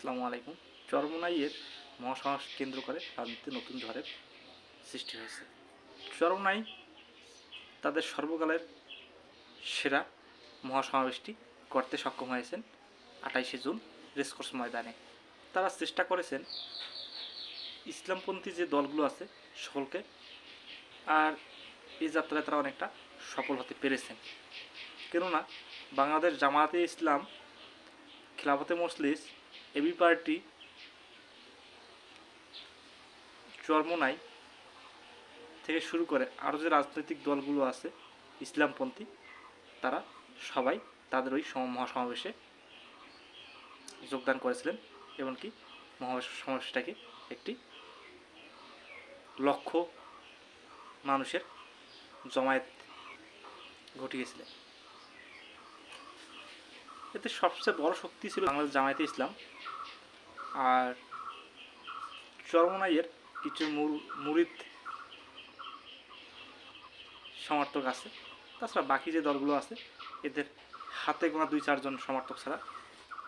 আসসালামু আলাইকুম। চরমোনাইয়ের মহাসমাবেশ কেন্দ্র করে রাজনীতিতে নতুন ঝড়ের সৃষ্টি হয়েছে। চরমোনাই তাদের সর্বকালের সেরা মহাসমাবেশটি করতে সক্ষম হয়েছেন 28শে জুন রেসকোর্স ময়দানে। তারা চেষ্টা করেছেন ইসলামপন্থী যে দলগুলো আছে সকলকে, আর এই যাত্রায় তারা অনেকটা সফল হতে পেরেছেন। কেননা বাংলাদেশ জামায়াতে ইসলাম, খিলাফতে মজলিস, এবি পার্টি, চরমোনাই থেকে শুরু করে আরও যে রাজনৈতিক দলগুলো আছে ইসলামপন্থী, তারা সবাই তাদের ওই মহাসমাবেশে যোগদান করেছিলেন। এমনকি মহাসমাবেশটাকে একটি লক্ষ মানুষের জমায়েত ঘটিয়েছিলেন। এতে সবচেয়ে বড় শক্তি ছিল বাংলাদেশ জামায়াতে ইসলাম আর চরমোনাইয়ের কিছু মুরিদ সমর্থক আছে। তাছাড়া বাকি যে দলগুলো আছে এদের হাতে গোনা 2-4 জন সমর্থক ছাড়া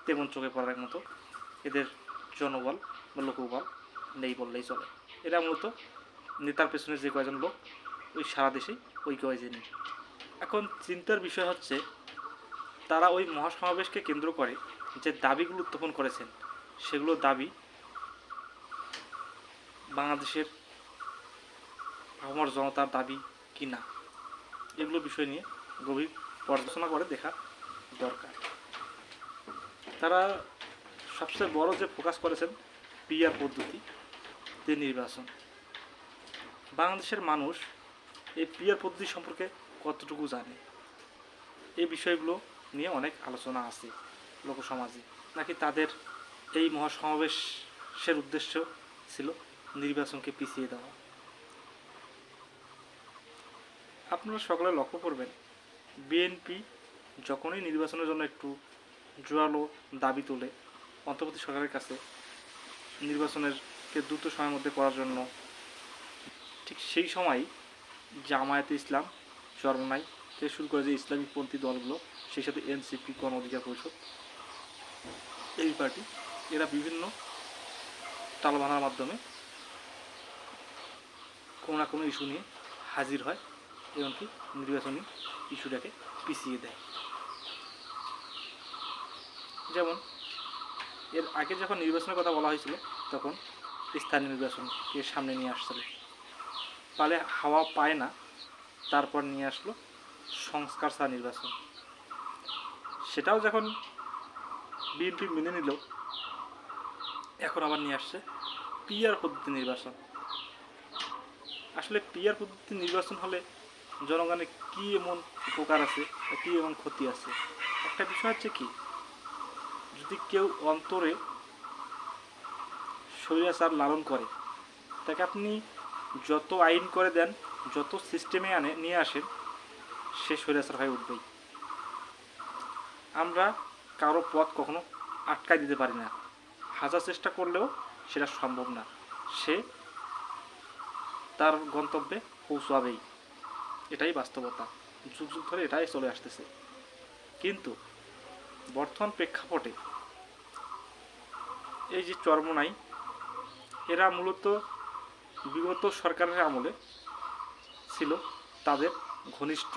তেমন চোখে পড়ার মতো এদের জনবল বা লোকবল নেই বললেই চলে। এরা মূলত নেতার পেছনে যে কয়জন লোক ওই সারা দেশেই ওই কয়জনই। এখন চিন্তার বিষয় হচ্ছে তারা ওই মহাসমাবেশকে কেন্দ্র করে যে দাবিগুলো উত্থাপন করেছেন সেগুলো দাবি বাংলাদেশের আপামর জনতার দাবি কি না, এগুলো বিষয় নিয়ে গভীর পর্যালোচনা করে দেখা দরকার। তারা সবচেয়ে বড় যে ফোকাস করেছেন পিআর পদ্ধতি যে নির্বাচন। বাংলাদেশের মানুষ এই পিআর পদ্ধতি সম্পর্কে কতটুকু জানে, এই বিষয়গুলো নিয়ে অনেক আলোচনা আছে লোকসমাজে। নাকি তাদের এই মহাসমাবেশের উদ্দেশ্য ছিল নির্বাচনকে পিছিয়ে দেওয়া। আপনারা সকলে লক্ষ্য করবেন বিএনপি যখনই নির্বাচনের জন্য একটু জোরালো দাবি তোলে অন্তর্বর্তী সরকারের কাছে নির্বাচনেরকে দ্রুত সময়ের মধ্যে করার জন্য, ঠিক সেই সময় জামায়াতে ইসলাম, চরমোনাই থেকে শুরু করে যে ইসলামিকপন্থী দলগুলো, সেই সাথে এনসিপি, গণ অধিকার পরিষদ, এই পার্টি, এরা বিভিন্ন টালবাহানার মাধ্যমে কোনো না কোনো ইস্যু নিয়ে হাজির হয়, এমনকি নির্বাচনী ইস্যুটাকে পিছিয়ে দেয়। যেমন এর আগে যখন নির্বাচনের কথা বলা হয়েছিল তখন স্থানীয় নির্বাচনকে সামনে নিয়ে আসছিল, পালে হাওয়া পায় না, তারপর নিয়ে আসলো সংস্কার ছাড়া নির্বাচন। সেটাও যখন বিএনপি মেনে নিল, এখন আবার নিয়ে আসছে পিআর পদ্ধতি নির্বাচন। আসলে পিআর পদ্ধতি নির্বাচন হলে জনগণের কী এমন উপকার আছে বা কী এমন ক্ষতি আছে? একটা বিষয় হচ্ছে কি, যদি কেউ অন্তরে স্বৈরাচার লালন করে, তাকে আপনি যত আইন করে দেন, যত সিস্টেমে নিয়ে আসেন, সে স্বৈরাচার হয়ে উঠবেই। আমরা কারো পথ কখনো আটকায় দিতে পারি না, হাজার চেষ্টা করলেও সেটা সম্ভব না। সে তার গন্তব্যে পৌঁছাবেই, এটাই বাস্তবতা। যুগ যুগ ধরে এটাই চলে আসতেছে। কিন্তু বর্তমান প্রেক্ষাপটে এই যে চরমোনাই, এরা মূলত বিগত সরকারের আমলে ছিল তাদের ঘনিষ্ঠ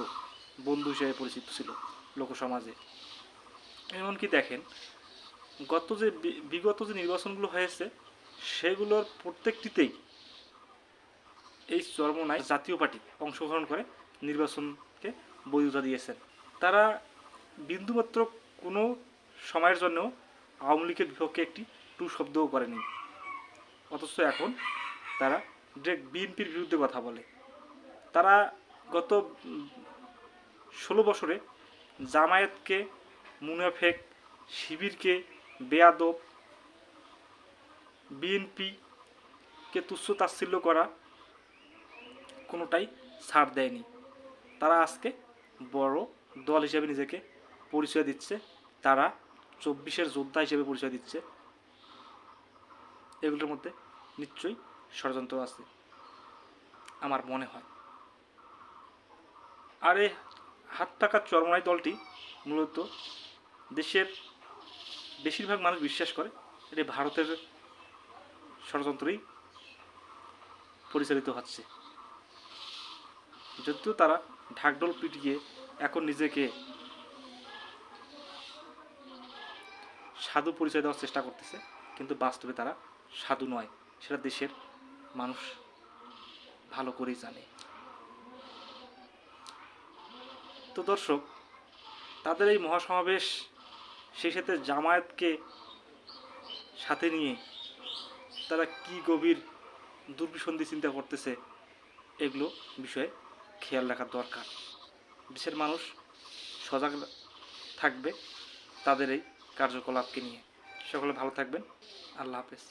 বন্ধু হিসেবে পরিচিত ছিল লোকসমাজে। এমনকি দেখেন বিগত যে নির্বাচনগুলো হয়েছে সেগুলোর প্রত্যেকটিতেই এই চরমোনাই জাতীয় পার্টি অংশগ্রহণ করে নির্বাচনকে বৈধতা দিয়েছেন। তারা বিন্দুমাত্র কোনো সময়ের জন্য আওয়ামী লীগের বিপক্ষে একটি টু শব্দও করেনি, অথচ এখন তারা ডিরেক্ট বিএনপির বিরুদ্ধে কথা বলে। তারা গত 16 বছরে জামায়াতকে মুনাফেক, শিবিরকে বেয়াদব, বিএনপিকে তুচ্ছ তাচ্ছিল্য করা কোনোটাই ছাড় দেয়নি। তারা আজকে বড় দল হিসেবে নিজেকে পরিচয় দিচ্ছে, তারা 24-এর যোদ্ধা হিসেবে পরিচয় দিচ্ছে। এগুলোর মধ্যে নিশ্চয়ই ষড়যন্ত্র আছে আমার মনে হয়। আর এই হাত টাকার চরমোনাই দলটি মূলত দেশের বেশিরভাগ মানুষ বিশ্বাস করে এটি ভারতের ষড়যন্ত্রই পরিচালিত হচ্ছে। যদিও তারা ঢাকঢোল পিটিয়ে এখন নিজেকে সাধু পরিচয় দেওয়ার চেষ্টা করতেছে, কিন্তু বাস্তবে তারা সাধু নয়, সেটা দেশের মানুষ ভালো করেই জানে। তো দর্শক, তাদের এই মহাসমাবেশ, সেই সাথে জামায়াতকে সাথে নিয়ে তারা কি গভীর দুর্বিসন্ধি চিন্তা করতেছে, এগুলো বিষয়ে খেয়াল রাখা দরকার। দেশের মানুষ সজাগ থাকবে তাদের এই কার্যকলাপকে নিয়ে। সকলে ভালো থাকবেন। আল্লাহ হাফেজ।